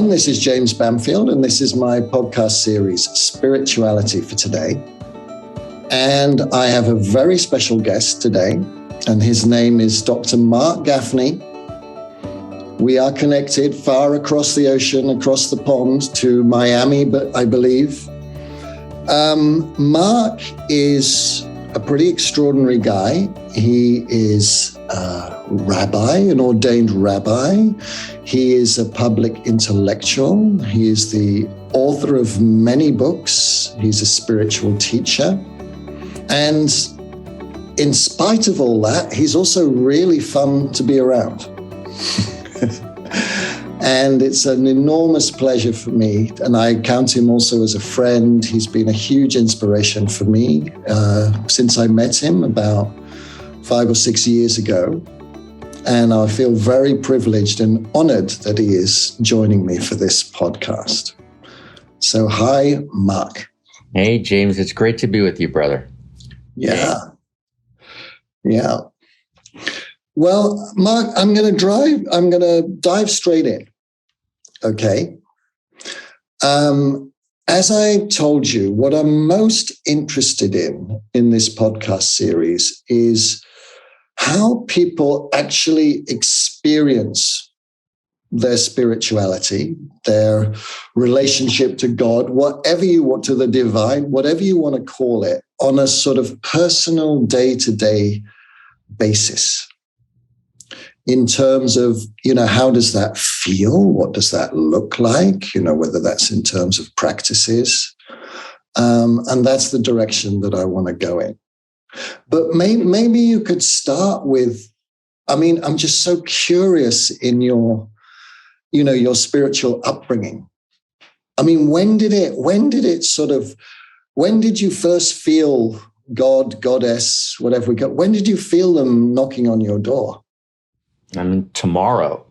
everyone. This is James Bampfield, and this is my podcast series, Spirituality for Today. And I have a very special guest today, and his name is Dr. Marc Gafni. We are connected far across the ocean, across the pond to Miami, but I believe. Marc is a pretty extraordinary guy. He is a rabbi, an ordained rabbi. He is a public intellectual. He is the author of many books. He's a spiritual teacher. And in spite of all that, he's also really fun to be around. And it's an enormous pleasure for me. And I count him also as a friend. He's been a huge inspiration for me since I met him about 5 or 6 years ago. And I feel very privileged and honored that he is joining me for this podcast. So hi, Marc. Hey, James. It's great to be with you, brother. Yeah. Well, Marc, I'm going to dive straight in. Okay. As I told you, what I'm most interested in this podcast series is how people actually experience their spirituality, their relationship to God, whatever you want, to the divine, whatever you want to call it, on a sort of personal day-to-day basis. In terms of, how does that feel? What does that look like? Whether that's in terms of practices. And that's the direction that I want to go in. But maybe you could start with, I'm just so curious in your spiritual upbringing. When did you first feel God, goddess, whatever we got? When did you feel them knocking on your door? Tomorrow.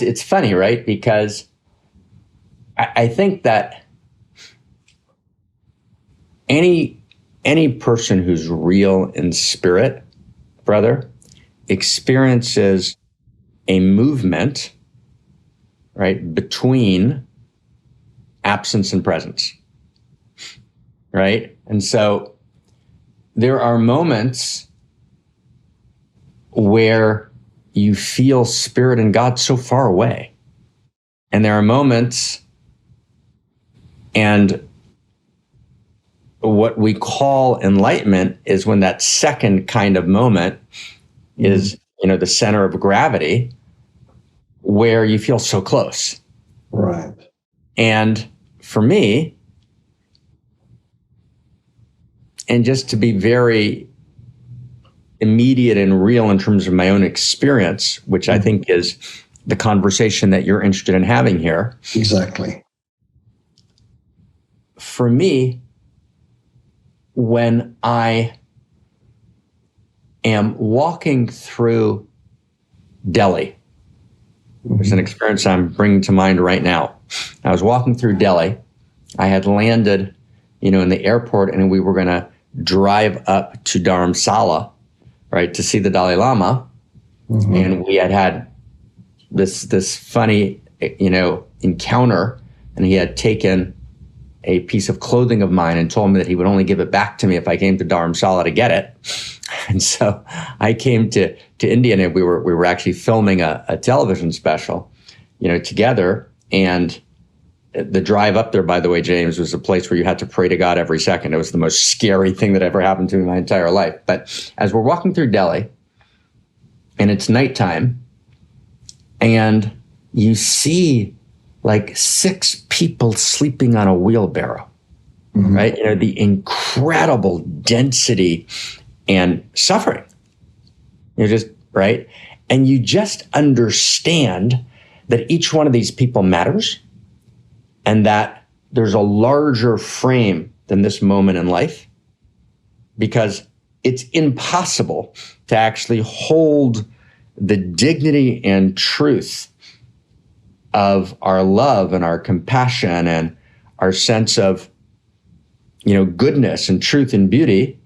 It's funny, right? Because I think that any person who's real in spirit, brother, experiences a movement, right, between absence and presence, right? And so there are moments where you feel spirit and God so far away. And there are moments, and what we call enlightenment is when that second kind of moment is, the center of gravity, where you feel so close. Right. And for me, and just to be very immediate and real in terms of my own experience, which I think is the conversation that you're interested in having here. Exactly. For me, when I am walking through Delhi, there's an experience I'm bringing to mind right now. I was walking through Delhi. I had landed, in the airport, and we were going to drive up to Dharamsala, right, to see the Dalai Lama. Mm-hmm. And we had this funny, encounter, and he had taken a piece of clothing of mine and told me that he would only give it back to me if I came to Dharamsala to get it. And so I came to India, and we were actually filming a television special, together. And the drive up there, by the way, James, was a place where you had to pray to God every second. It was the most scary thing that ever happened to me in my entire life. But as we're walking through Delhi, and it's nighttime, and you see like 6 people sleeping on a wheelbarrow, right? The incredible density and suffering. Right? And you just understand that each one of these people matters, and that there's a larger frame than this moment in life, because it's impossible to actually hold the dignity and truth of our love and our compassion and our sense of, goodness and truth and beauty,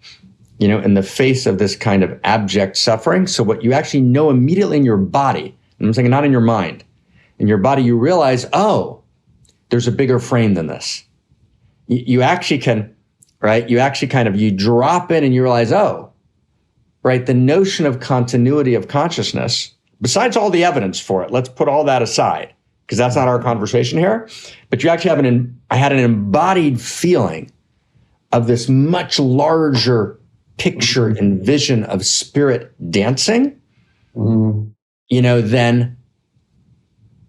in the face of this kind of abject suffering. So what you actually know immediately in your body And I'm saying not in your mind. In your body, you realize, oh, there's a bigger frame than this. You actually can, right? You actually you drop in and you realize, oh, right? The notion of continuity of consciousness, besides all the evidence for it, let's put all that aside, because that's not our conversation here. But you actually I had an embodied feeling of this much larger picture and vision of spirit dancing,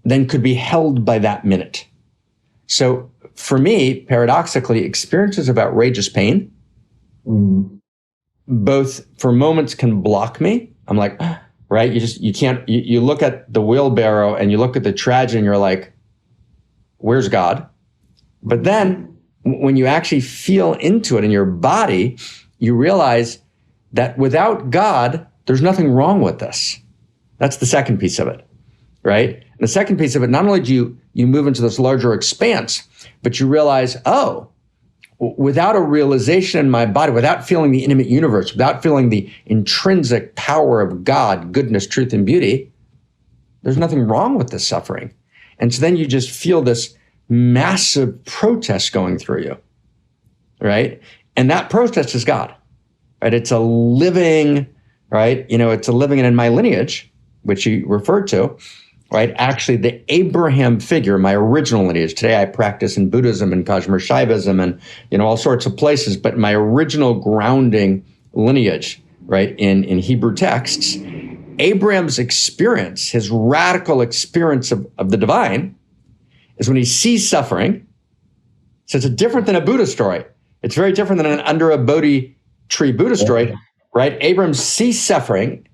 than could be held by that minute. So for me, paradoxically, experiences of outrageous pain, both for moments can block me. I'm like, right? You can't, you look at the wheelbarrow and you look at the tragedy and you're like, where's God? But then when you actually feel into it in your body, you realize that without God, there's nothing wrong with this. That's the second piece of it, right? And the second piece of it, not only do you move into this larger expanse, but you realize, oh, without a realization in my body, without feeling the intimate universe, without feeling the intrinsic power of God, goodness, truth, and beauty, there's nothing wrong with this suffering. And so then you just feel this massive protest going through you, right? And that protest is God, right? It's a living, right? It's a living, and in my lineage, which you referred to, right? Actually, the Abraham figure, my original lineage, today I practice in Buddhism and Kashmir Shaivism and, all sorts of places, but my original grounding lineage, right? In Hebrew texts, Abraham's experience, his radical experience of the divine, is when he sees suffering. So it's different than a Buddha story. It's very different than an under a Bodhi tree Buddha story, right? Abraham sees suffering,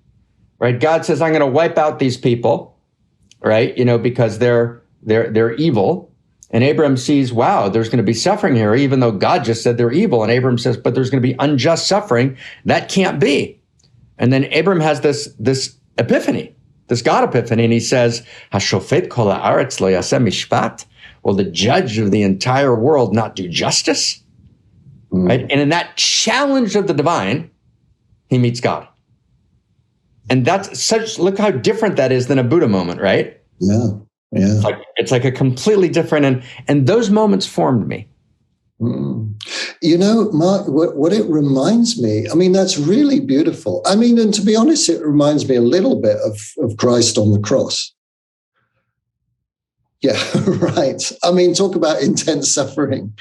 right? God says, I'm going to wipe out these people, right? Because they're evil. And Abraham sees, wow, there's going to be suffering here, even though God just said they're evil. And Abraham says, but there's going to be unjust suffering. That can't be. And then Abraham has this epiphany, this God epiphany, and he says, "Hashofet kol haaretz lo yaseh mishpat." Will the judge of the entire world not do justice? Right? And in that challenge of the divine, he meets God. And look how different that is than a Buddha moment, right? Yeah. Yeah. It's like a completely different, and those moments formed me. Mark, what it reminds me, that's really beautiful. And to be honest, it reminds me a little bit of Christ on the cross. Yeah, right. Talk about intense suffering.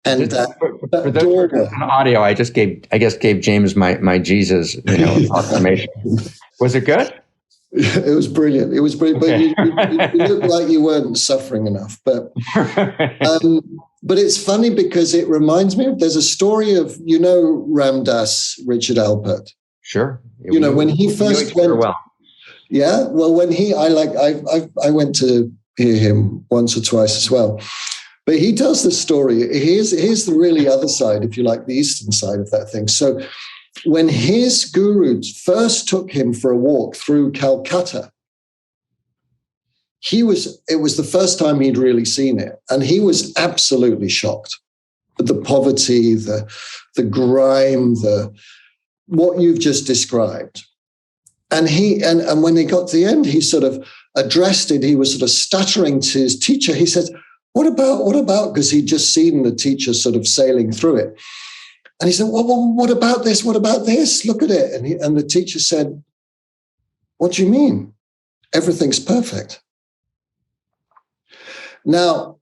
And for those on audio, I gave James my Jesus, proclamation. Was it good? It was brilliant. Okay. But you looked like you weren't suffering enough. But but it's funny because it reminds me there's a story of Ram Dass, Richard Alpert. Sure. When he first went. Well. Yeah. Well, when I went to hear him once or twice as well. But he tells the story. Here's the really other side, if you like, the eastern side of that thing. So when his guru first took him for a walk through Calcutta, it was the first time he'd really seen it. And he was absolutely shocked at the poverty, the grime, what you've just described. And when they got to the end, he sort of addressed it. He was sort of stuttering to his teacher. He said, what about, because he'd just seen the teacher sort of sailing through it. And he said, well, what about this? What about this? Look at it. And the teacher said, what do you mean? Everything's perfect. Now,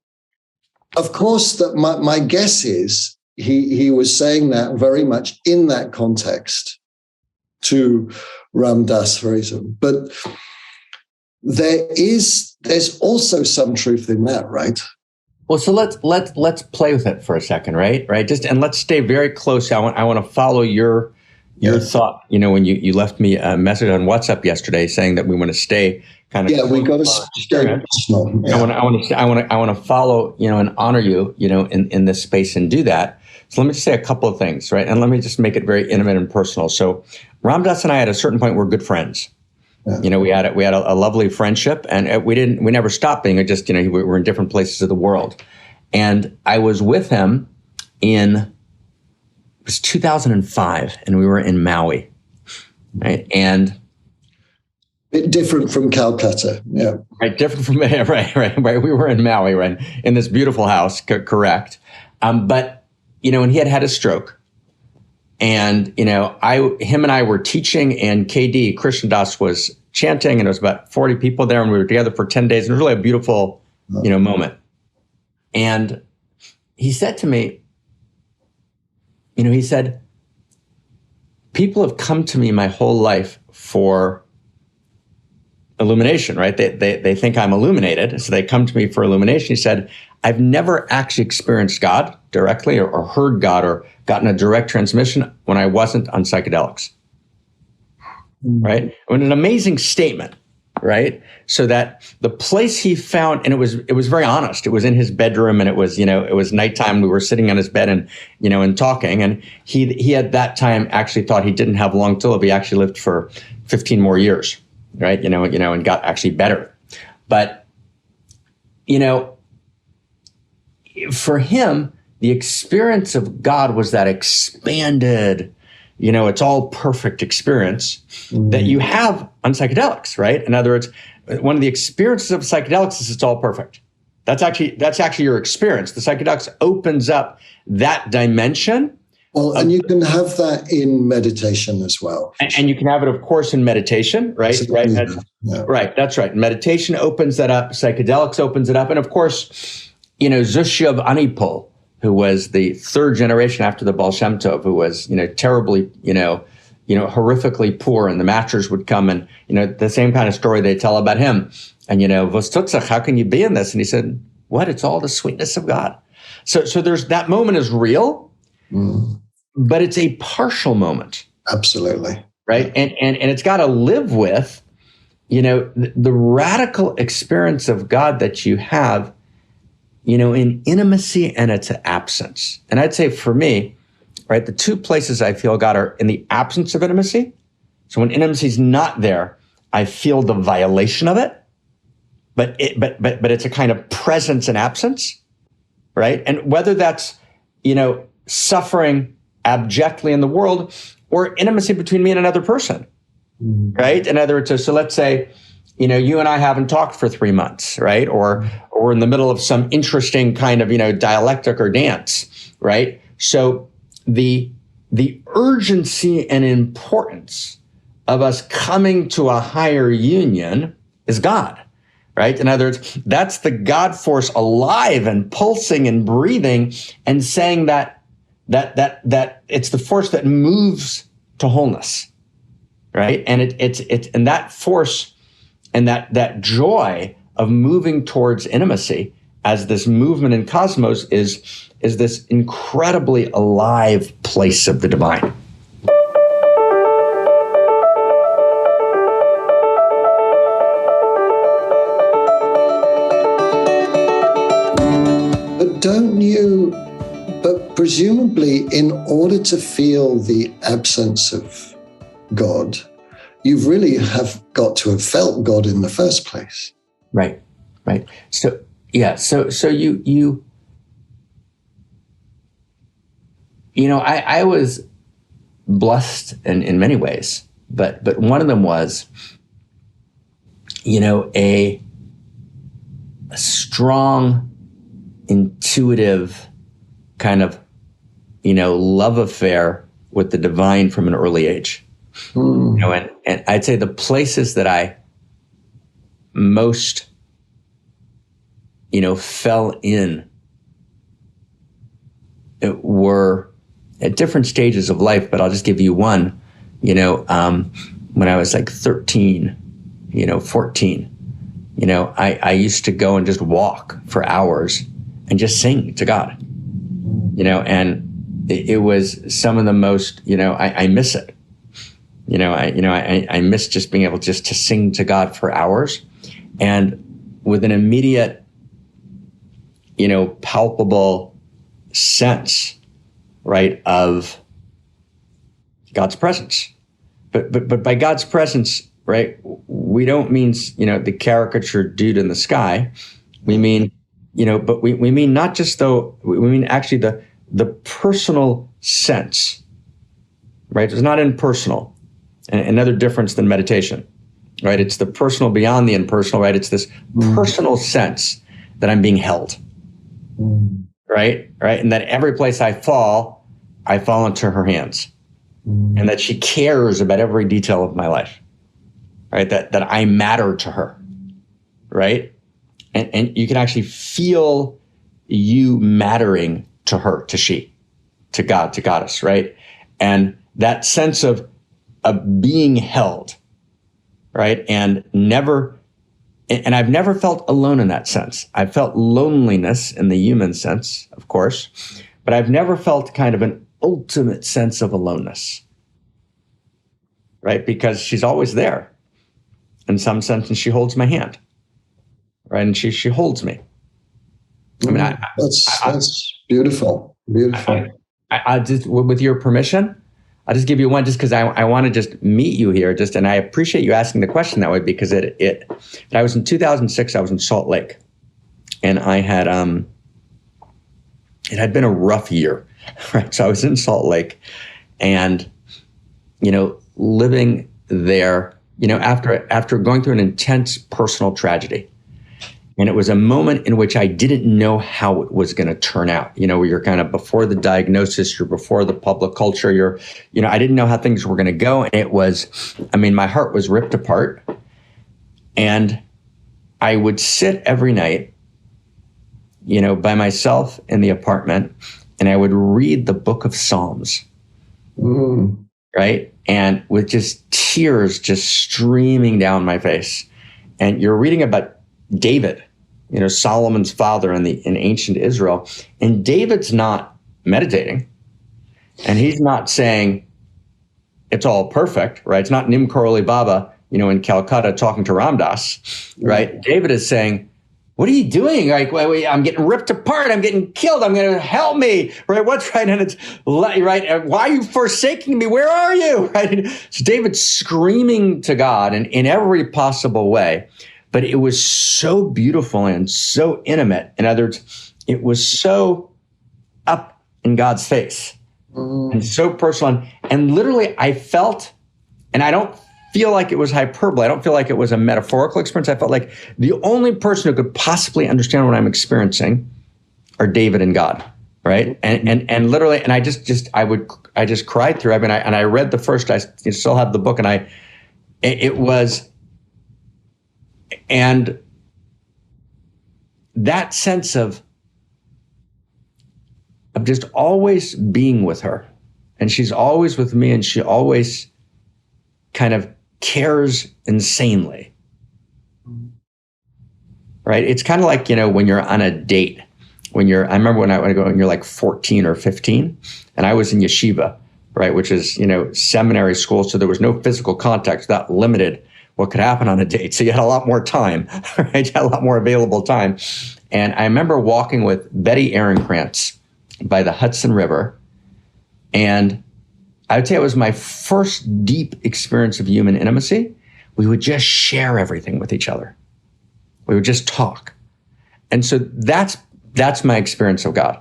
of course, that my guess is he was saying that very much in that context to Ram Dass Verism. But there's also some truth in that, right? Well, so let's play with it for a second, right? And let's stay very close. I want to follow your thought. When you left me a message on WhatsApp yesterday saying that we want to stay kind of. Yeah, we got to stay personal. Yeah. I want to follow, and honor you, in this space and do that. So let me just say a couple of things, right? And let me just make it very intimate and personal. So Ram Dass and I at a certain point were good friends. Yeah. We had a lovely friendship, and we never stopped being. We were in different places of the world, and I was with him it was 2005, and we were in Maui, right? And Bit different from Calcutta. Yeah. Right. Different from, right. We were in Maui, right. In this beautiful house. Correct. But, and he had a stroke. And, him and I were teaching, and KD, Krishna Das, was chanting, and it was about 40 people there, and we were together for 10 days. And it was really a beautiful, moment. And he said to me, he said, people have come to me my whole life for illumination, right? They think I'm illuminated, so they come to me for illumination. He said, I've never actually experienced God directly or heard God or gotten a direct transmission when I wasn't on psychedelics, right? I mean, an amazing statement, right? So that the place he found, and it was very honest. It was in his bedroom, and it was nighttime. We were sitting on his bed and talking, and he at that time actually thought he didn't have long to live. He actually lived for 15 more years, right? And got actually better. But, for him, the experience of God was that expanded, it's all perfect experience that you have on psychedelics, right? In other words, one of the experiences of psychedelics is it's all perfect. That's actually your experience. The psychedelics opens up that dimension. Well, and you can have that in meditation as well. And you can have it, of course, in meditation, right? Absolutely. Right. Right. That's right. Meditation opens that up. Psychedelics opens it up. And of course, Zushiv Anipol, who was the third generation after the Baal Shem Tov, who was, terribly, horrifically poor, and the masters would come and, the same kind of story they tell about him. And, Vostutzach, how can you be in this? And he said, what? It's all the sweetness of God. So there's that moment is real. But it's a partial moment. Absolutely. Right. And it's got to live with, the radical experience of God that you have, in intimacy and its absence. And I'd say for me, right, the two places I feel God are in the absence of intimacy. So when intimacy is not there, I feel the violation of it. But it's a kind of presence and absence, right? And whether that's, suffering abjectly in the world, or intimacy between me and another person, right? In other words, so let's say, you and I haven't talked for 3 months, right? Or we're in the middle of some interesting kind of, dialectic or dance, right? So the urgency and importance of us coming to a higher union is God, right? In other words, that's the God force alive and pulsing and breathing and saying that it's the force that moves to wholeness, right? And it's and that force and that joy of moving towards intimacy as this movement in cosmos is this incredibly alive place of the divine. But presumably, in order to feel the absence of God, you really have got to have felt God in the first place. Right. So, yeah. So I was blessed in many ways, but one of them was, a strong, intuitive kind of, love affair with the divine from an early age. And I'd say the places that I most, fell in were at different stages of life, but I'll just give you one, when I was like 13, 14, I used to go and just walk for hours and just sing to God, and it was some of the most, I miss it. I miss just being able just to sing to God for hours, and with an immediate, palpable sense, right, of God's presence. But by God's presence, right, we don't mean, the caricatured dude in the sky. We mean, but we mean not just though, we mean actually the personal sense, right? It's not impersonal. Another difference than meditation. right? It's the personal beyond the impersonal, right? It's this personal sense that I'm being held, right? And that every place I fall into her hands, and that she cares about every detail of my life, right? That I matter to her, right? And you can actually feel you mattering to her, to she, to God, to Goddess, right? And that sense of being held, right? And I've never felt alone in that sense. I've felt loneliness in the human sense, of course, but I've never felt kind of an ultimate sense of aloneness, right? Because she's always there in some sense, and she holds my hand, right? And she holds me. I mean, that's beautiful. Beautiful. I just, with your permission, I'll just give you one, just because I want to just meet you here, and I appreciate you asking the question that way, because I was in 2006, I was in Salt Lake, and I had, it had been a rough year, right? So I was in Salt Lake, and, living there, after going through an intense personal tragedy. And it was a moment in which I didn't know how it was going to turn out, where you're kind of before the diagnosis, you're before the public culture, I didn't know how things were going to go. And it was, my heart was ripped apart. And I would sit every night, by myself in the apartment, and I would read the book of Psalms, right? And with just tears just streaming down my face. And you're reading about David, Solomon's father in ancient Israel. And David's not meditating, and he's not saying it's all perfect, right? It's not Nim Karoli Baba, in Calcutta talking to Ram Dass, right? David is saying, what are you doing? Like, wait, I'm getting ripped apart. I'm getting killed. I'm going to help me, right? What's right? And it's right. Why are you forsaking me? Where are you? Right? So David's screaming to God in every possible way. But it was so beautiful and so intimate. In other words, it was so up in God's face and so personal. And literally I felt, and I don't feel like it was hyperbole. I don't feel like it was a metaphorical experience. I felt like the only person who could possibly understand what I'm experiencing are David and God, right? And literally, and I just cried through. I read the first, I still have the book, and it was, and that sense of just always being with her, and she's always with me, and she always kind of cares insanely, right? It's kind of like, when you're on a date, I remember when you're like 14 or 15, and I was in yeshiva, right? Which is, seminary school. So there was no physical contact. That limited what could happen on a date. So you had a lot more time, right? You had a lot more available time. And I remember walking with Betty Ehrenkrantz by the Hudson River. And I would say it was my first deep experience of human intimacy. We would just share everything with each other. We would just talk. And so that's my experience of God,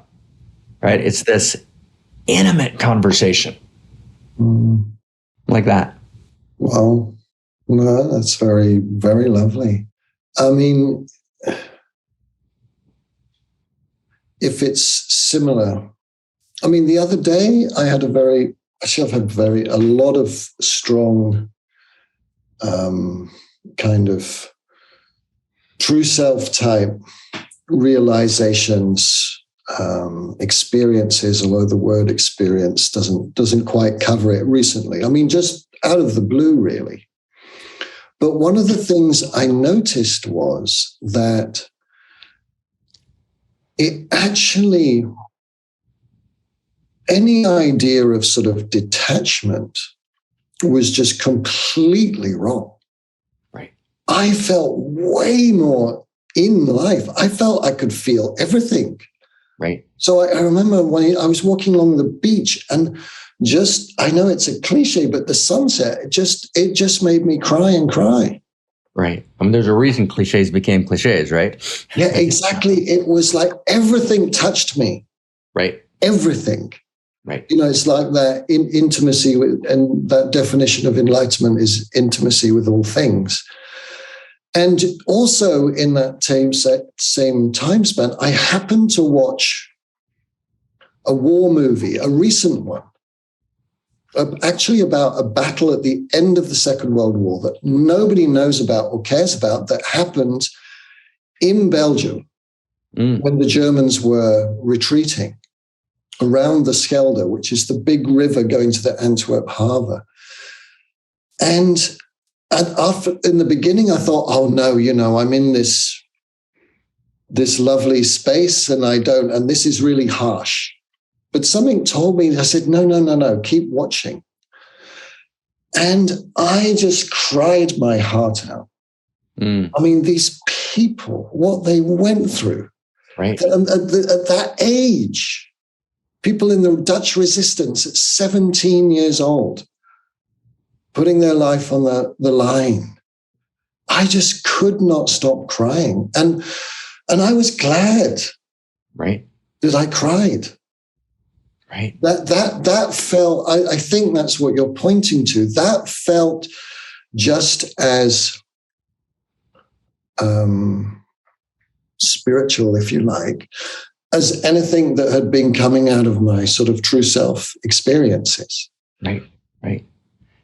right? It's this intimate conversation like that. Well, no, that's very, very lovely. I mean, if it's similar, the other day I had I've had a lot of strong kind of true self type realizations, experiences, although the word experience doesn't quite cover it recently. Just out of the blue, really. But one of the things I noticed was that it actually, any idea of sort of detachment was just completely wrong. Right. I felt way more in life. I felt I could feel everything. Right. So I remember when I was walking along the beach, and I know it's a cliche, but the sunset, it just made me cry and cry. Right. There's a reason cliches became cliches, right? Yeah, exactly. It was like everything touched me. Right. Everything. Right. It's like that intimacy with, and that definition of enlightenment is intimacy with all things. And also in that same time span, I happened to watch a war movie, a recent one, actually about a battle at the end of the Second World War that nobody knows about or cares about, that happened in Belgium when the Germans were retreating around the Schelde, which is the big river going to the Antwerp harbor. And after, in the beginning, I thought, oh no, I'm in this lovely space and this is really harsh. But something told me, I said, no, keep watching. And I just cried my heart out. I mean, these people, what they went through. Right. At that age, people in the Dutch resistance at 17 years old, putting their life on the line. I just could not stop crying. And I was glad right. that I cried. Right. That felt, I think that's what you're pointing to. That felt just as spiritual, if you like, as anything that had been coming out of my sort of true self experiences. Right.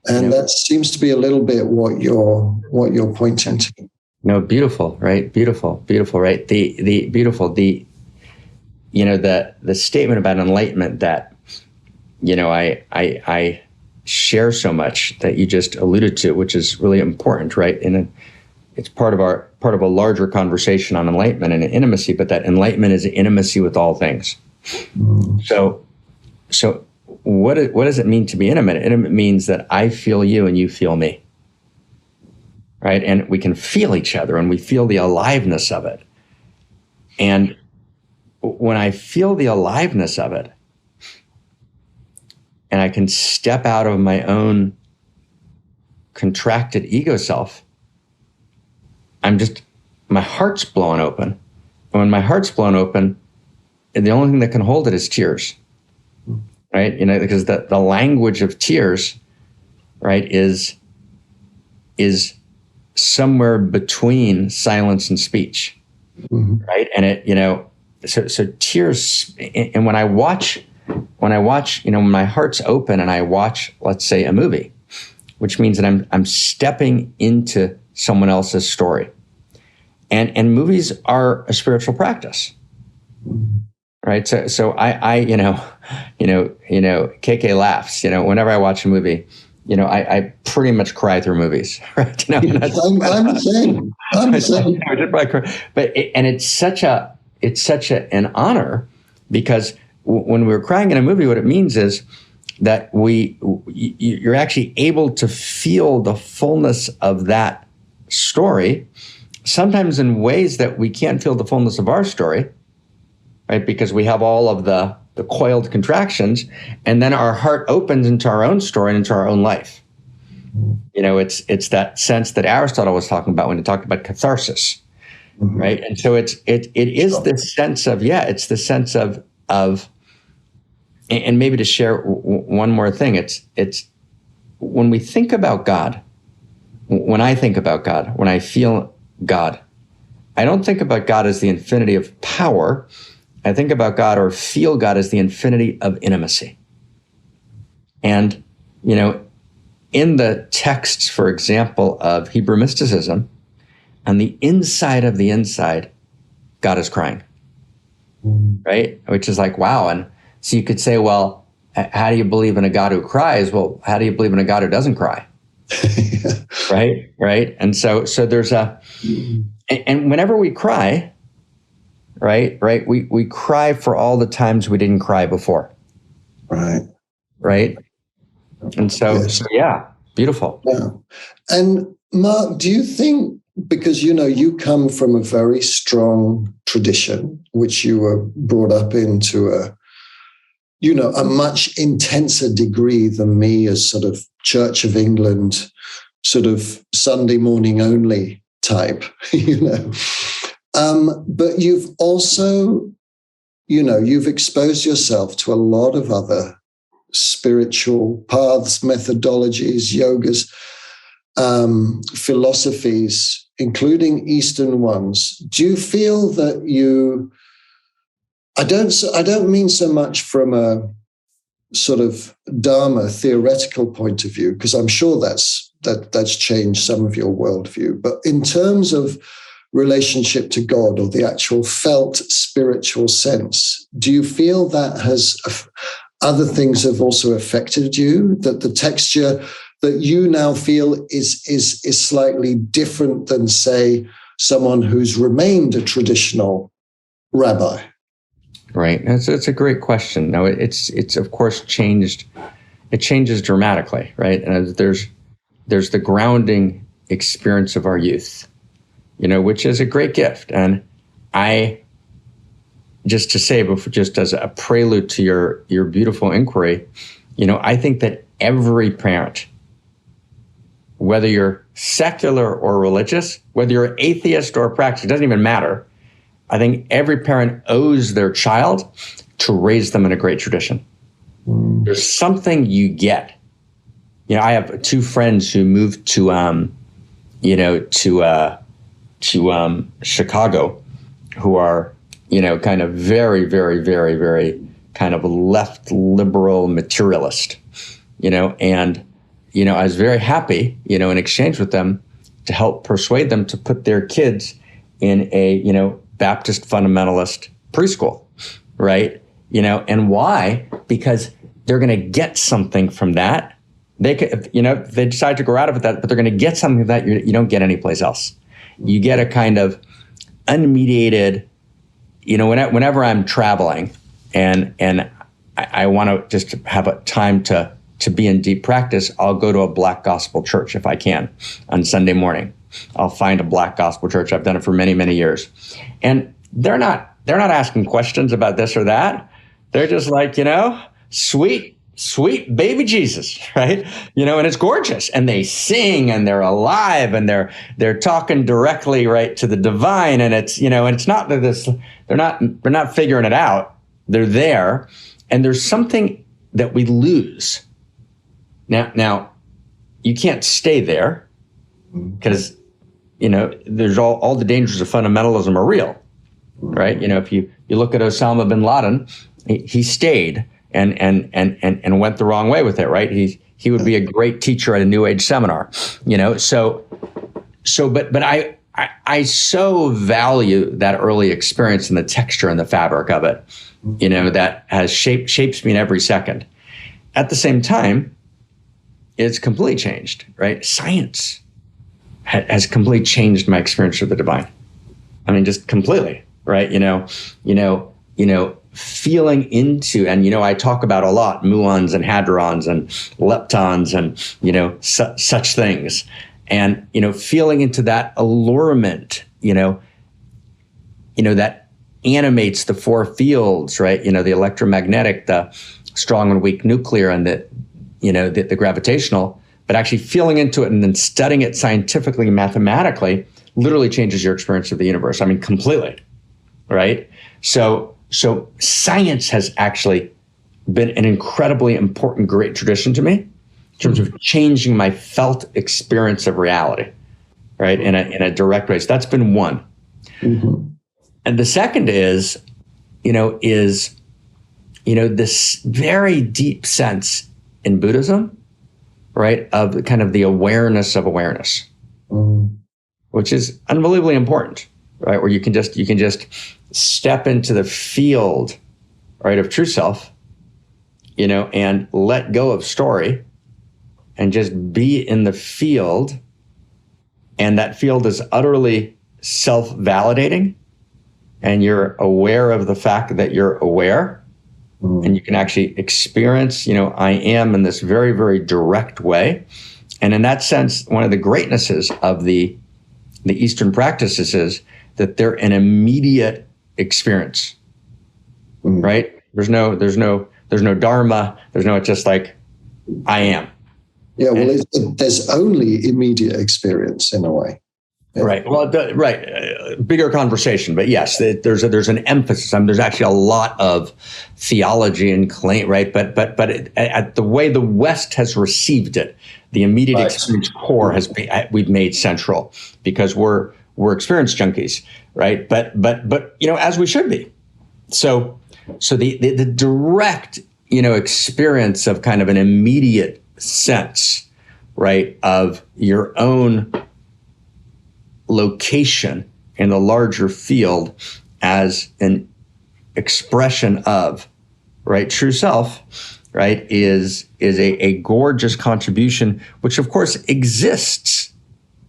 And that seems to be a little bit what you're pointing to. No, beautiful, right? Beautiful, right? The beautiful, the statement about enlightenment that, I share so much that you just alluded to, which is really important, right? And it's part of a larger conversation on enlightenment and intimacy, but that enlightenment is intimacy with all things. So what does it mean to be intimate? Intimate means that I feel you and you feel me, right? And we can feel each other and we feel the aliveness of it. And when I feel the aliveness of it, and I can step out of my own contracted ego self, my heart's blown open. And when my heart's blown open, the only thing that can hold it is tears, right? Because the language of tears, right, is somewhere between silence and speech, right? And it, so tears, and when I watch, when my heart's open and I watch, let's say, a movie, which means that I'm stepping into someone else's story. And movies are a spiritual practice, right? So I KK laughs, whenever I watch a movie, I pretty much cry through movies, right? I'm the same. But it's such an honor, because when we're crying in a movie, what it means is that you're actually able to feel the fullness of that story, sometimes in ways that we can't feel the fullness of our story, right? Because we have all of the coiled contractions, and then our heart opens into our own story and into our own life. It's that sense that Aristotle was talking about when he talked about catharsis, right? And so it is this sense of, it's the sense of, and maybe to share one more thing, it's when we think about God, when I think about God, when I feel God, I don't think about God as the infinity of power. I think about God or feel God as the infinity of intimacy. And, in the texts, for example, of Hebrew mysticism, on the inside of the inside, God is crying, right? Which is like, wow. And so you could say, well, how do you believe in a God who cries? Well, how do you believe in a God who doesn't cry? Right. And so there's and whenever we cry, right, we cry for all the times we didn't cry before. Right. And so, yes. Beautiful. Yeah. And Marc, do you think, because, you come from a very strong tradition, which you were brought up into a much intenser degree than me, as sort of Church of England, sort of Sunday morning only type, but you've also, you've exposed yourself to a lot of other spiritual paths, methodologies, yogas, philosophies, including Eastern ones. Do you feel that I don't mean so much from a sort of Dharma theoretical point of view, because I'm sure that's changed some of your worldview, but in terms of relationship to God or the actual felt spiritual sense, do you feel that other things have also affected you, that the texture that you now feel is slightly different than, say, someone who's remained a traditional rabbi? Right. It's a great question. No, it's of course changed. It changes dramatically, right? And there's the grounding experience of our youth, which is a great gift. And just to say, just as a prelude to your beautiful inquiry, I think that every parent, whether you're secular or religious, whether you're atheist or practicing, it doesn't even matter. I think every parent owes their child to raise them in a great tradition. There's something you get. I have two friends who moved to Chicago, who are, kind of very, very, very, very kind of left liberal materialist, and, I was very happy, in exchange with them to help persuade them to put their kids in a, Baptist fundamentalist preschool, right? And why? Because they're going to get something from that. They could, they decide to grow out of it, but they're going to get something that you don't get anyplace else. You get a kind of unmediated, whenever I'm traveling and I want to just have a time to be in deep practice, I'll go to a Black gospel church if I can on Sunday morning. I'll find a Black gospel church. I've done it for many, many years. And they're not asking questions about this or that. They're just like, sweet baby Jesus, right? And it's gorgeous. And they sing and they're alive and they're talking directly right to the divine. And it's, and it's not that they're not figuring it out. They're there. And there's something that we lose. Now you can't stay there because there's all the dangers of fundamentalism are real, right? If you look at Osama bin Laden, he stayed and went the wrong way with it, right? He would be a great teacher at a New Age seminar, but I so value that early experience and the texture and the fabric of it, that has shapes me in every second. At the same time, it's completely changed, right? Science has completely changed my experience of the divine. I mean, just completely, right? Feeling into, and I talk about a lot muons and hadrons and leptons and such things, and feeling into that allurement, that animates the four fields, right? The electromagnetic, the strong and weak nuclear, and the gravitational. But actually feeling into it and then studying it scientifically, mathematically, literally changes your experience of the universe. I mean, completely, right? So science has actually been an incredibly important, great tradition to me in terms of changing my felt experience of reality, right? In a direct way. So that's been one. Mm-hmm. And the second is this very deep sense in Buddhism, right, of kind of the awareness of awareness, which is unbelievably important, right? Where you can just step into the field, right, of true self, and let go of story and just be in the field. And that field is utterly self-validating, and you're aware of the fact that you're aware. And you can actually experience, I am in this very, very direct way. And in that sense, one of the greatnesses of the Eastern practices is that they're an immediate experience, right? There's no dharma. It's just like, I am. Yeah, well, there's only immediate experience in a way. Right. Well, bigger conversation, but yes, there's an emphasis. I mean, there's actually a lot of theology and claim, right? But at the way the West has received it, the immediate experience core we've made central because we're experience junkies, right? But as we should be. So the direct experience of kind of an immediate sense, right, of your own location in the larger field as an expression of true self, right, is a gorgeous contribution, which of course exists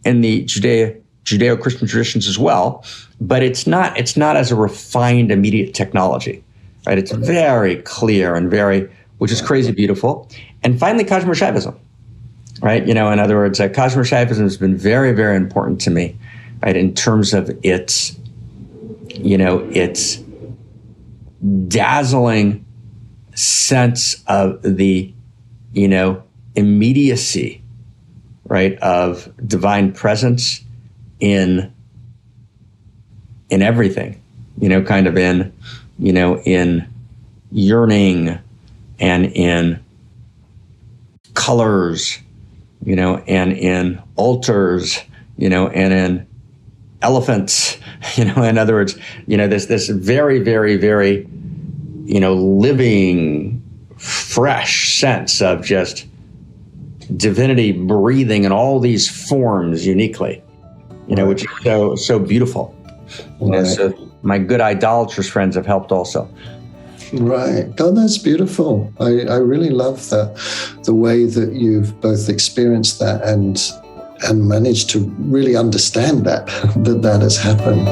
in the Judeo-Christian traditions as well, but it's not as a refined immediate technology, right? It's very clear and which is crazy beautiful. And finally, Kashmir Shaivism, right? In other words, Kashmir Shaivism has been very, very important to me, right? In terms of its dazzling sense of the, immediacy, right, of divine presence in everything, kind of in yearning and in colors, and in altars, and in elephants, in other words, this very, very, very, living, fresh sense of just divinity breathing in all these forms uniquely, which is so beautiful. So my good idolatrous friends have helped also. Right. Oh, that's beautiful. I really love that, the way that you've both experienced that and managed to really understand that has happened.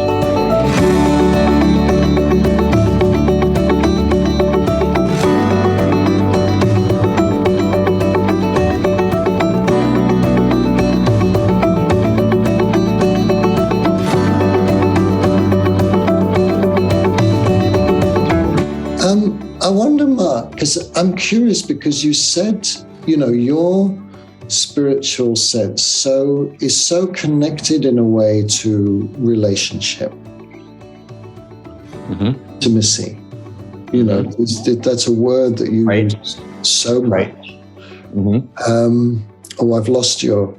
I wonder, Marc, because I'm curious, because you said, your spiritual sense is so connected in a way to relationship, intimacy. That's a word that you use so much. I've lost your.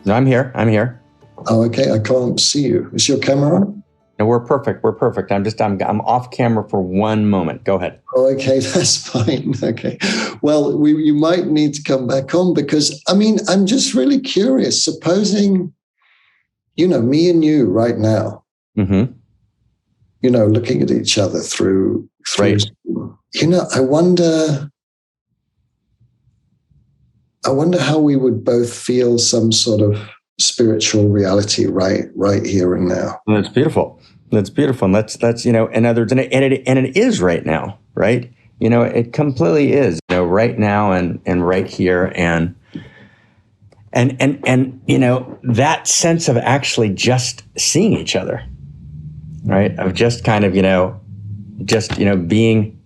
No, I'm here. Oh, okay. I can't see you. Is your camera on? No, we're perfect. I'm off camera for one moment. Go ahead. Oh, okay, that's fine. Okay. Well, you might need to come back on, because, I'm just really curious. Supposing, me and you right now, looking at each other through I wonder how we would both feel some sort of spiritual reality right here and now. That's beautiful. And that's in other words, and it is right now, right? It completely is, right now and right here, and that sense of actually just seeing each other, right? Of just kind of being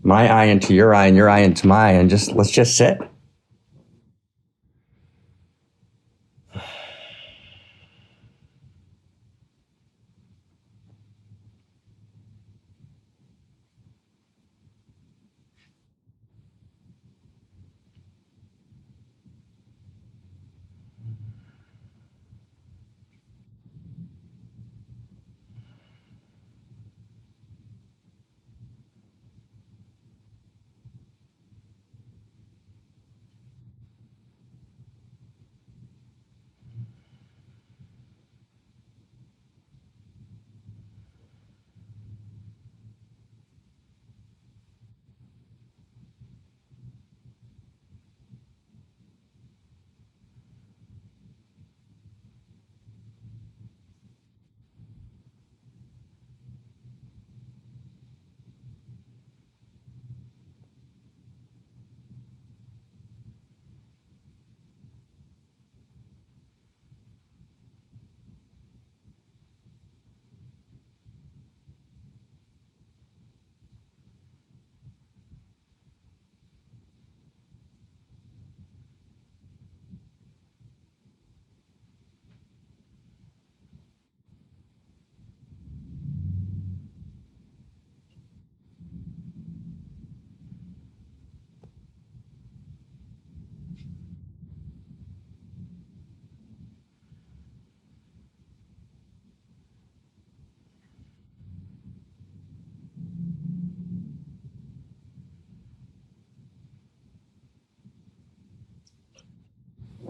my eye into your eye and your eye into my eye, and let's just sit.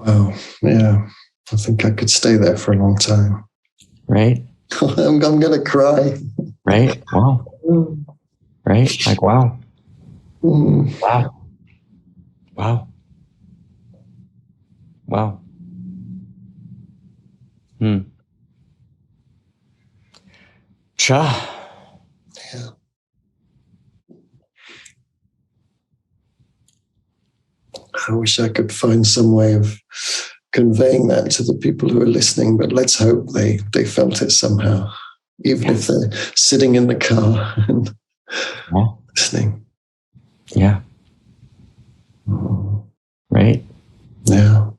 Wow. Yeah. I think I could stay there for a long time. Right? I'm going to cry. Right? Wow. Right? Like, wow. Wow. Wow. Wow. Cha. Yeah. I wish I could find some way of conveying that to the people who are listening, but let's hope they felt it somehow, even if they're sitting in the car and listening. Yeah. Right? Yeah.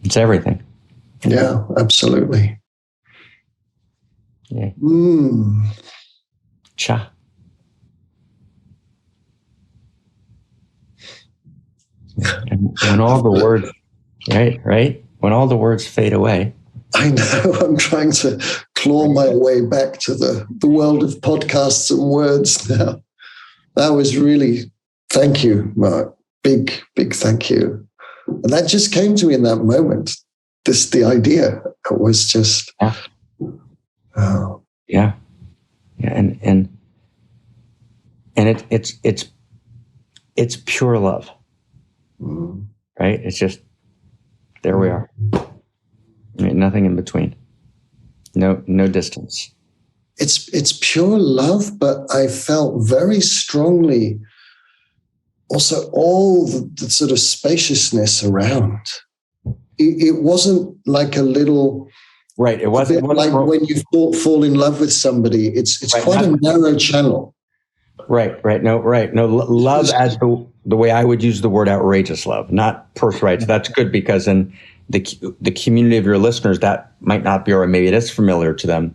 It's everything. Yeah, absolutely. Yeah. Cha. And when all the words, right? When all the words fade away. I know. I'm trying to claw my way back to the world of podcasts and words now. That was really, thank you, Mark. Big thank you. And that just came to me in that moment. The idea, it was just, oh. Yeah. And it's pure love. Right? It's just, there we are. Right? Nothing in between. No distance. It's pure love, but I felt very strongly also all the sort of spaciousness around. It wasn't like a little, right? It wasn't like when you fall in love with somebody. It's right, quite a narrow channel. Right. No, love as the way I would use the word outrageous love, not birthright. So that's good, because in the community of your listeners, that might not be, or maybe it is familiar to them.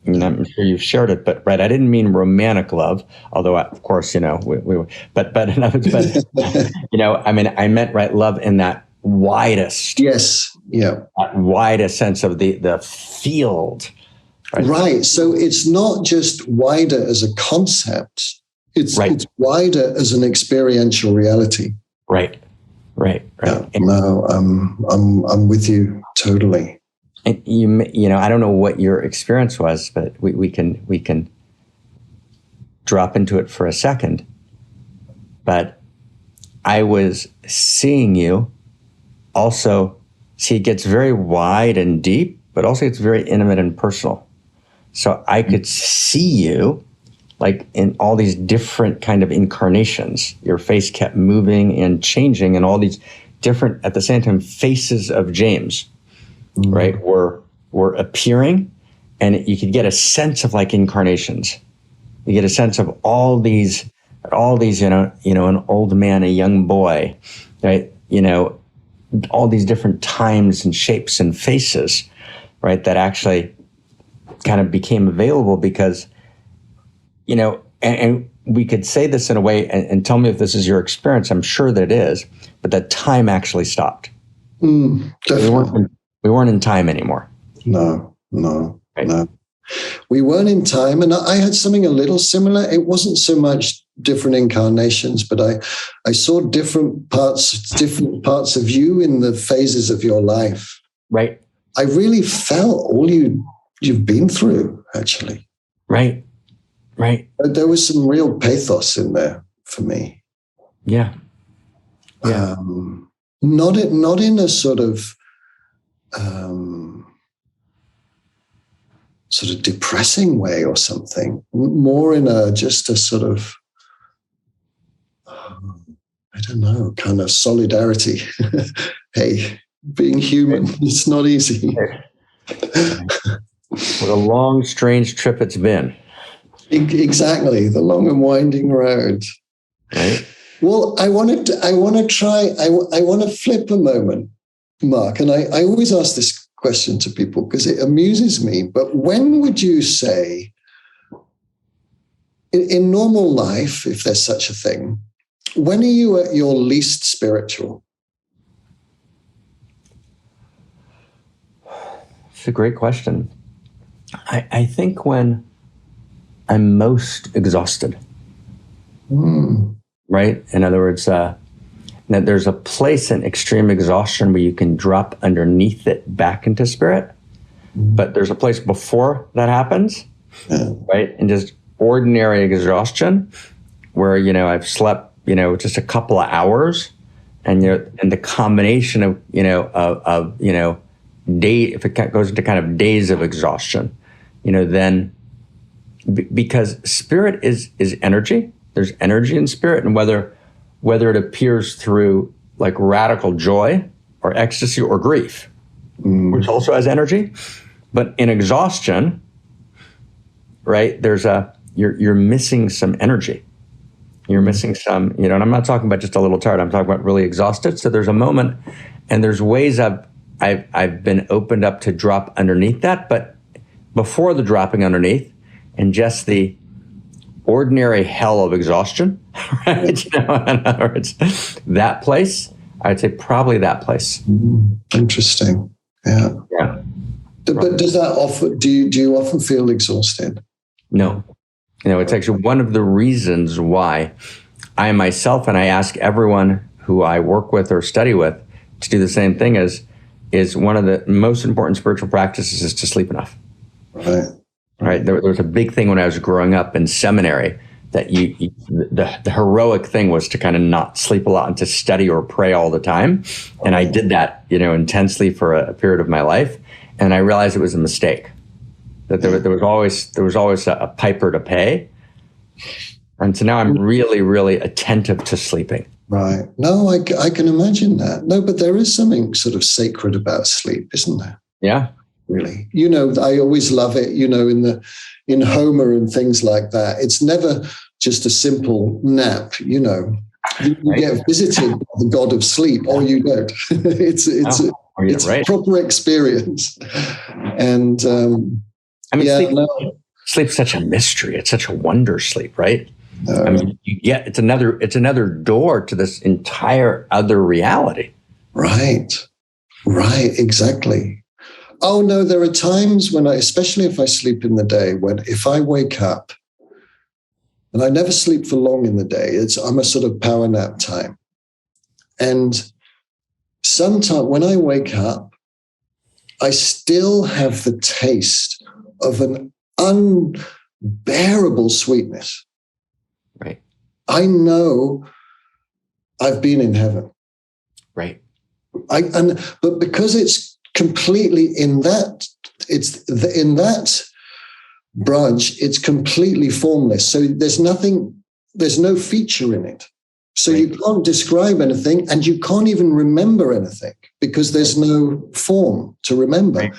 And I'm sure you've shared it, but I didn't mean romantic love, although of course, but I mean, I meant love in that widest, that widest sense of the field. Right. So it's not just wider as a concept. It's wider as an experiential reality. Right. Yeah, no, I'm with you totally. And I don't know what your experience was, but we can drop into it for a second. But I was seeing you also. See, it gets very wide and deep, but also it's very intimate and personal. So I could see you like in all these different kind of incarnations. Your face kept moving and changing, and all these different, at the same time, faces of James, right, were appearing, and you could get a sense of like incarnations. You get a sense of all these, an old man, a young boy, right? All these different times and shapes and faces, right? That actually kind of became available because, and we could say this in a way, and tell me if this is your experience. I'm sure that it is, but that time actually stopped. Definitely. We weren't in time anymore. No. Right. No. We weren't in time, and I had something a little similar. It wasn't so much different incarnations, but I saw different parts of you in the phases of your life. Right. I really felt all you've been through, actually. Right. There was some real pathos in there for me. Yeah. Not in a sort of depressing way or something. More in just a sort of I don't know, kind of solidarity. Hey, being human, it's not easy. What a long, strange trip it's been. Exactly, the long and winding road. Right. Well, I want to flip a moment, Mark, and I always ask this question to people because it amuses me. But when would you say, in normal life, if there's such a thing, when are you at your least spiritual? It's a great question. I think when I'm most exhausted. Right? In other words, that there's a place in extreme exhaustion where you can drop underneath it back into spirit. But there's a place before that happens, right? And just ordinary exhaustion where, I've slept, just a couple of hours, and, and the combination of, day, if it goes into kind of days of exhaustion, then because spirit is energy, there's energy in spirit, and whether it appears through like radical joy or ecstasy or grief, which also has energy. But in exhaustion, right, you're missing some energy. You're missing some, and I'm not talking about just a little tired, I'm talking about really exhausted. So there's a moment, and there's ways I've been opened up to drop underneath that, but before the dropping underneath and just the ordinary hell of exhaustion, right? In other words, that place, I'd say probably that place. Interesting. Yeah. Yeah. But does that often, do you often feel exhausted? No. It's actually one of the reasons why I myself, and I ask everyone who I work with or study with to do the same thing, is one of the most important spiritual practices is to sleep enough. Right. There was a big thing when I was growing up in seminary that the heroic thing was to kind of not sleep a lot and to study or pray all the time. And I did that, intensely for a period of my life. And I realized it was a mistake, that there was always a piper to pay. And so now I'm really, really attentive to sleeping. Right. No, I can imagine that. No, but there is something sort of sacred about sleep, isn't there? Yeah. Really. I always love it, in Homer and things like that. It's never just a simple nap, You get visited by the god of sleep, or you don't. It's a proper experience. And sleep's such a mystery. It's such a wonder, sleep, right? It's another door to this entire other reality. Right, exactly. Oh no, there are times when especially if I sleep in the day, if I wake up, and I never sleep for long in the day, I'm a sort of power nap time. And sometimes when I wake up, I still have the taste of an unbearable sweetness. Right. I know I've been in heaven. Right. But because it's completely in that branch, it's completely formless. So there's no feature in it. So you can't describe anything, and you can't even remember anything because there's no form to remember. Right.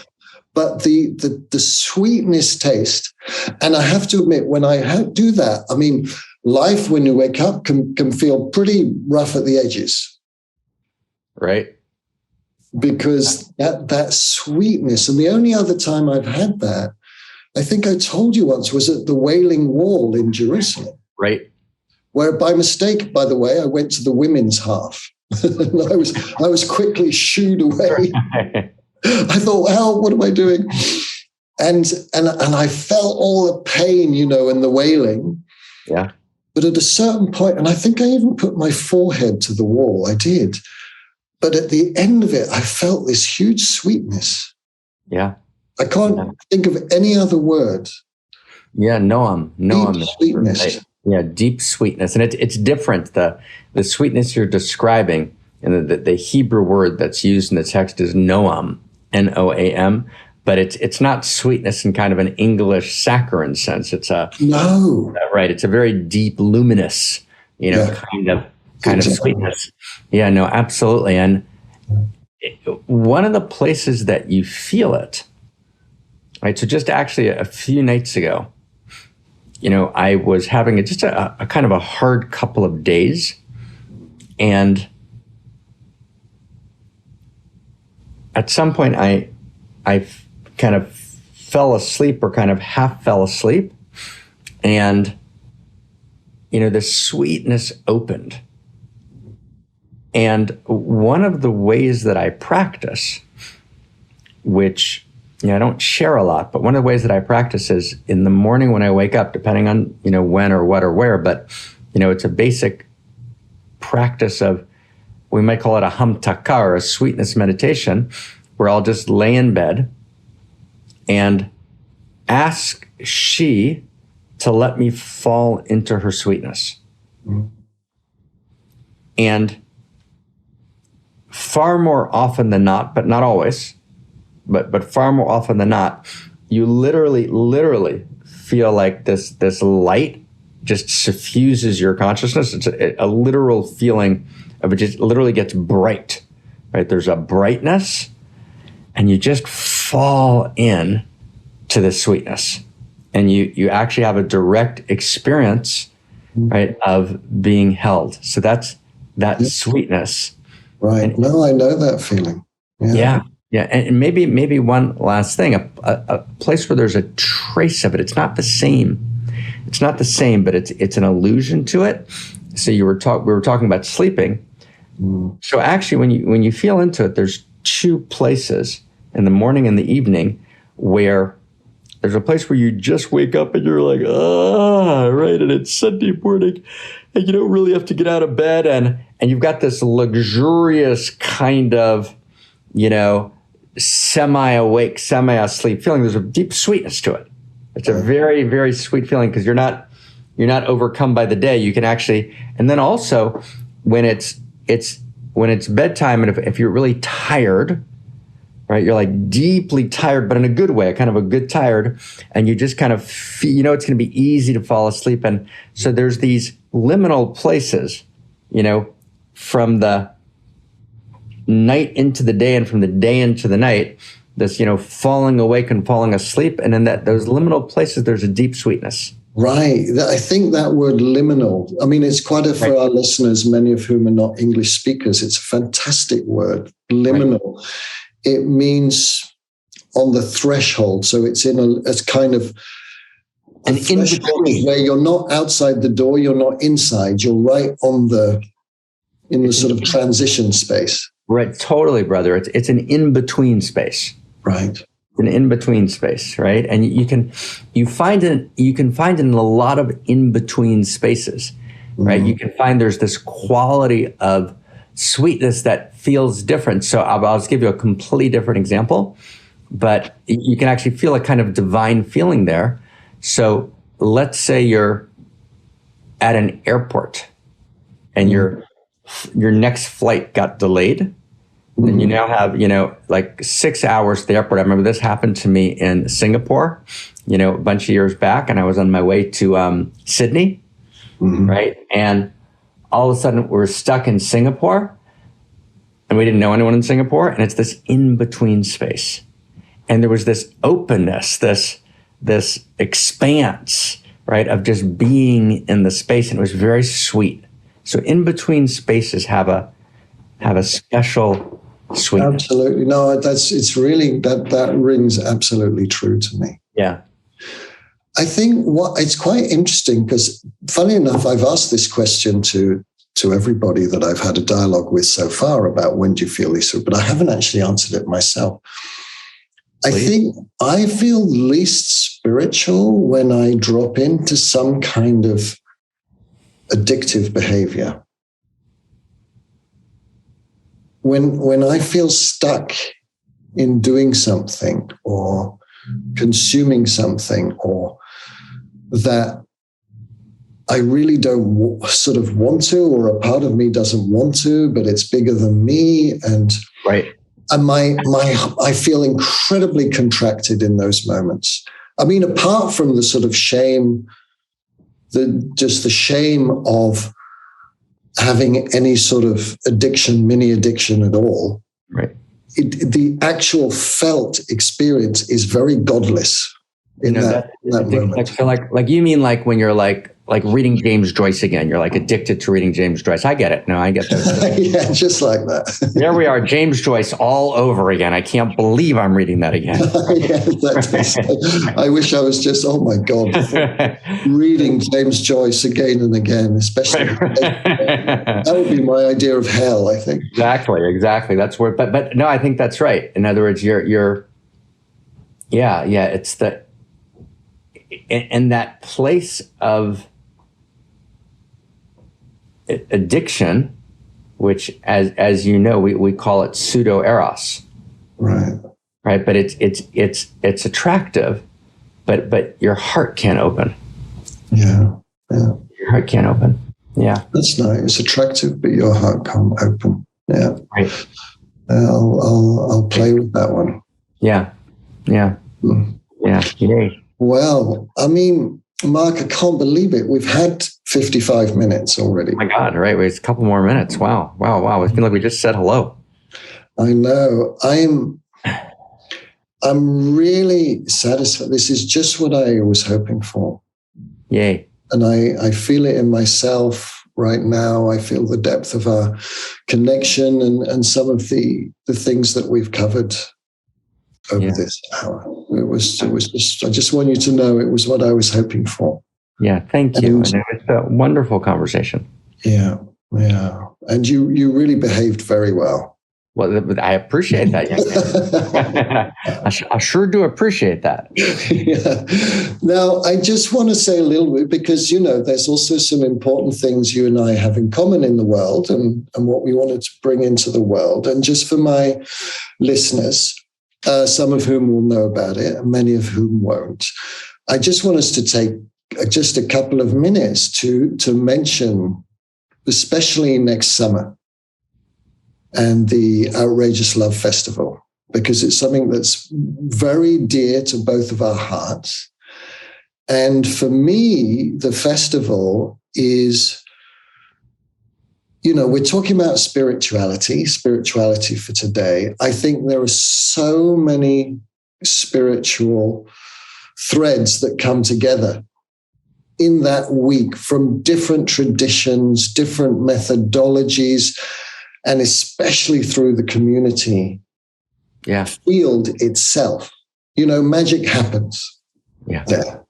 But the sweetness taste, and I have to admit, when I do that, I mean, life when you wake up can feel pretty rough at the edges. Right. Because that sweetness, and the only other time I've had that, I think I told you once, was at the Wailing Wall in Jerusalem. Right. Where by mistake, by the way, I went to the women's half. I was quickly shooed away. I thought, well, what am I doing? And I felt all the pain, and the wailing. Yeah. But at a certain point, and I think I even put my forehead to the wall. I did. But at the end of it, I felt this huge sweetness. Yeah. I can't think of any other word. Yeah, noam. Deep sweetness. Yeah, deep sweetness. And it's different. The sweetness you're describing, and the Hebrew word that's used in the text is noam, Noam. But it's not sweetness in kind of an English saccharine sense. It's right. It's a very deep, luminous, kind of sweetness. Yeah, no, absolutely. And one of the places that you feel it, right? So just actually a few nights ago, I was having a kind of a hard couple of days, and at some point I kind of fell asleep, or kind of half fell asleep, and the sweetness opened. And one of the ways that I practice, which I don't share a lot, but one of the ways that I practice is in the morning when I wake up, depending on when or what or where, but it's a basic practice of we might call it a hamtaka, or a sweetness meditation, where I'll just lay in bed and ask she to let me fall into her sweetness. Mm-hmm. And far more often than not, but not always, but far more often than not, you literally feel like this light just suffuses your consciousness. It's a literal feeling of it, just literally gets bright, right? There's a brightness, and you just fall in to the sweetness. And you actually have a direct experience, right, of being held. So that's that sweetness. Right. And, no, I know that feeling. Yeah. And maybe one last thing, a place where there's a trace of it. It's not the same. But it's an allusion to it. So we were talking about sleeping. So actually, when you feel into it, there's two places in the morning and the evening where there's a place where you just wake up and you're like, right, and it's Sunday morning, and you don't really have to get out of bed, and you've got this luxurious kind of, semi-awake, semi-asleep feeling. There's a deep sweetness to it. It's a very, very sweet feeling because you're not overcome by the day. You can actually, and then also when it's bedtime, and if you're really tired, right, you're like deeply tired, but in a good way, kind of a good tired, and you just kind of feel, it's going to be easy to fall asleep. And so there's these liminal places, from the night into the day and from the day into the night, this, falling awake and falling asleep. And in those liminal places, there's a deep sweetness. Right. I think that word liminal, I mean, it's quite for our listeners, many of whom are not English speakers, it's a fantastic word, liminal. Right. It means on the threshold. So it's it's kind of an threshold where you're not outside the door, you're not inside, you're right in the sort of transition space. Right. Totally, brother. It's an in-between space. Right. An in-between space, right? And you can find it in a lot of in-between spaces, right? Mm-hmm. You can find there's this quality of sweetness that feels different. So I'll just give you a completely different example, but you can actually feel a kind of divine feeling there. So let's say you're at an airport and your next flight got delayed. And you now have, like 6 hours at the airport. I remember this happened to me in Singapore, a bunch of years back, and I was on my way to Sydney, right? And all of a sudden we're stuck in Singapore, and we didn't know anyone in Singapore, and it's this in-between space. And there was this openness, this expanse, right, of just being in the space, and it was very sweet. So in-between spaces have a special sweetness. Absolutely. No, it's really, that rings absolutely true to me. Yeah. I think it's quite interesting because, funny enough, I've asked this question to everybody that I've had a dialogue with so far about when do you feel this, but I haven't actually answered it myself. Please. I think I feel least spiritual when I drop into some kind of addictive behavior. When I feel stuck in doing something or consuming something, or that I really don't sort of want to, or a part of me doesn't want to, but it's bigger than me, and right. And I feel incredibly contracted in those moments. I mean, apart from the sort of shame, the shame of having any sort of mini addiction at all. Right. The actual felt experience is very godless in that moment. Like you mean like when you're like reading James Joyce again, you're like addicted to reading James Joyce. I get it. No, I get that. Yeah, just like that. There we are, James Joyce all over again. I can't believe I'm reading that again. I wish I was just, oh my God, reading James Joyce again and again, especially. That would be my idea of hell, I think. Exactly. That's where, but no, I think that's right. In other words, you're it's in that place of addiction which, as you know, we call it pseudo eros. Right. Right. But it's attractive, but your heart can't open. Yeah. Yeah. Your heart can't open. Yeah. That's nice. It's attractive, but your heart can't open. Yeah. Right. I'll play with that one. Yeah. Yeah. Mm. Yeah. Yay. Well, I mean, Mark, I can't believe it. We've had 55 minutes already. Oh my God. Right. Wait, it's a couple more minutes. Wow. Wow. It feels like we just said hello. I know. I'm really satisfied. This is just what I was hoping for. Yay. And I feel it in myself right now. I feel the depth of our connection and some of the things that we've covered over this hour. It was just, I just want you to know it was what I was hoping for. Yeah, thank you. And it was a wonderful conversation. Yeah. And you really behaved very well. Well, I appreciate that, young man. I sure do appreciate that. Yeah. Now, I just want to say a little bit, because, there's also some important things you and I have in common in the world and what we wanted to bring into the world. And just for my listeners, some of whom will know about it and many of whom won't, I just want us to take just a couple of minutes to mention, especially next summer, and the Outrageous Love Festival, because it's something that's very dear to both of our hearts. And for me, the festival is, we're talking about spirituality for today. I think there are so many spiritual threads that come together in that week from different traditions, different methodologies, and especially through the community field itself. Magic happens there.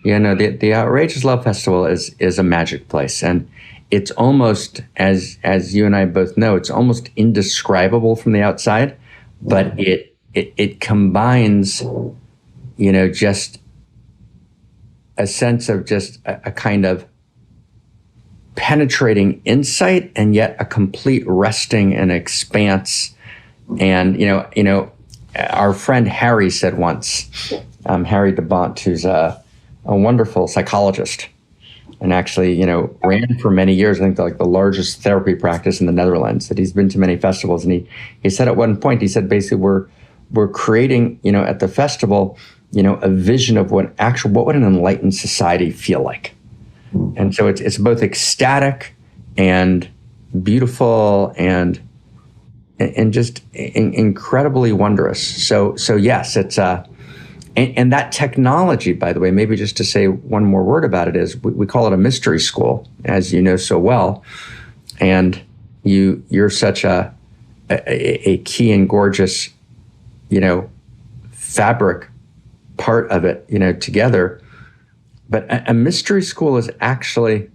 Yeah, no, the Outrageous Love Festival is a magic place. And it's almost, as you and I both know, it's almost indescribable from the outside, but it combines, just a sense of just a kind of penetrating insight, and yet a complete resting and expanse. And our friend Harry said once, Harry DeBont, who's a wonderful psychologist, and actually ran for many years, I think the largest therapy practice in the Netherlands. That he's been to many festivals, and he said at one point, he said basically we're creating at the festival a vision of what would an enlightened society feel like. And so it's both ecstatic and beautiful and just incredibly wondrous. So yes, it's and that technology, by the way, maybe just to say one more word about it, is we call it a mystery school, as you know so well. And you're such a key and gorgeous, fabric part of it, together. But a mystery school is actually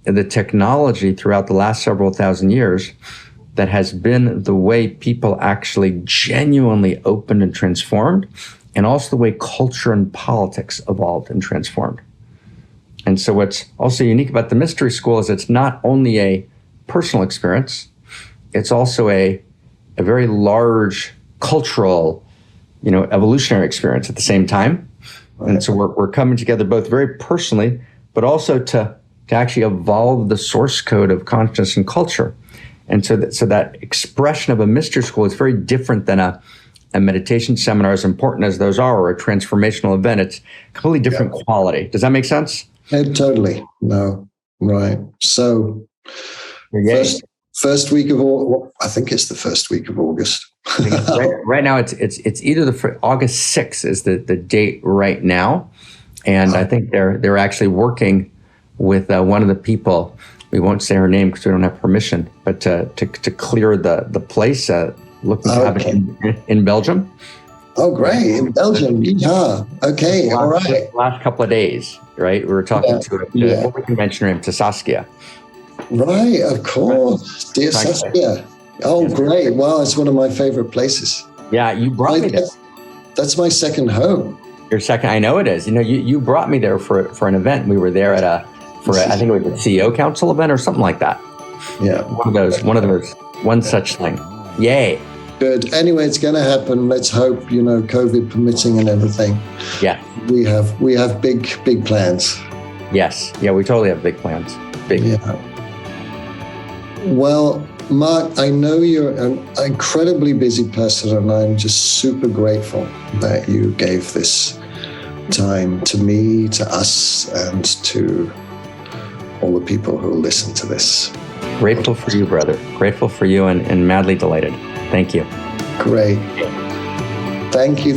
the technology throughout the last several thousand years that has been the way people actually genuinely opened and transformed, and also the way culture and politics evolved and transformed. And so what's also unique about the mystery school is it's not only a personal experience, it's also a very large cultural, evolutionary experience at the same time. And so we're coming together both very personally, but also to actually evolve the source code of consciousness and culture. And so that expression of a mystery school is very different than a meditation seminar, as important as those are, or a transformational event. It's completely different quality. Does that make sense? Totally. No. Right. So first week of August, I think it's the first week of August. right now, it's either August 6th is the date right now, and I think they're actually working with one of the people. We won't say her name because we don't have permission, but to clear the place. Looking to have it in Belgium. Oh, great! In Belgium, yeah. Okay, all right. Last couple of days, right? We were talking to what we can mention her name, to Saskia. Right, of course, dear Saskia. Oh, great! Wow, it's one of my favorite places. Yeah, you brought me there. That's my second home. Your second, I know it is. You brought me there for an event. We were there at I think it was a CEO Council event or something like that. Yeah. One such thing. Yay. Good. Anyway, it's going to happen. Let's hope, COVID permitting and everything. Yeah. We have big plans. Yes. Yeah, we totally have big plans. Big. Yeah. Well, Marc, I know you're an incredibly busy person, and I'm just super grateful that you gave this time to me, to us, and to all the people who will listen to this. Grateful for you, brother. Grateful for you and madly delighted. Thank you. Great. Thank you.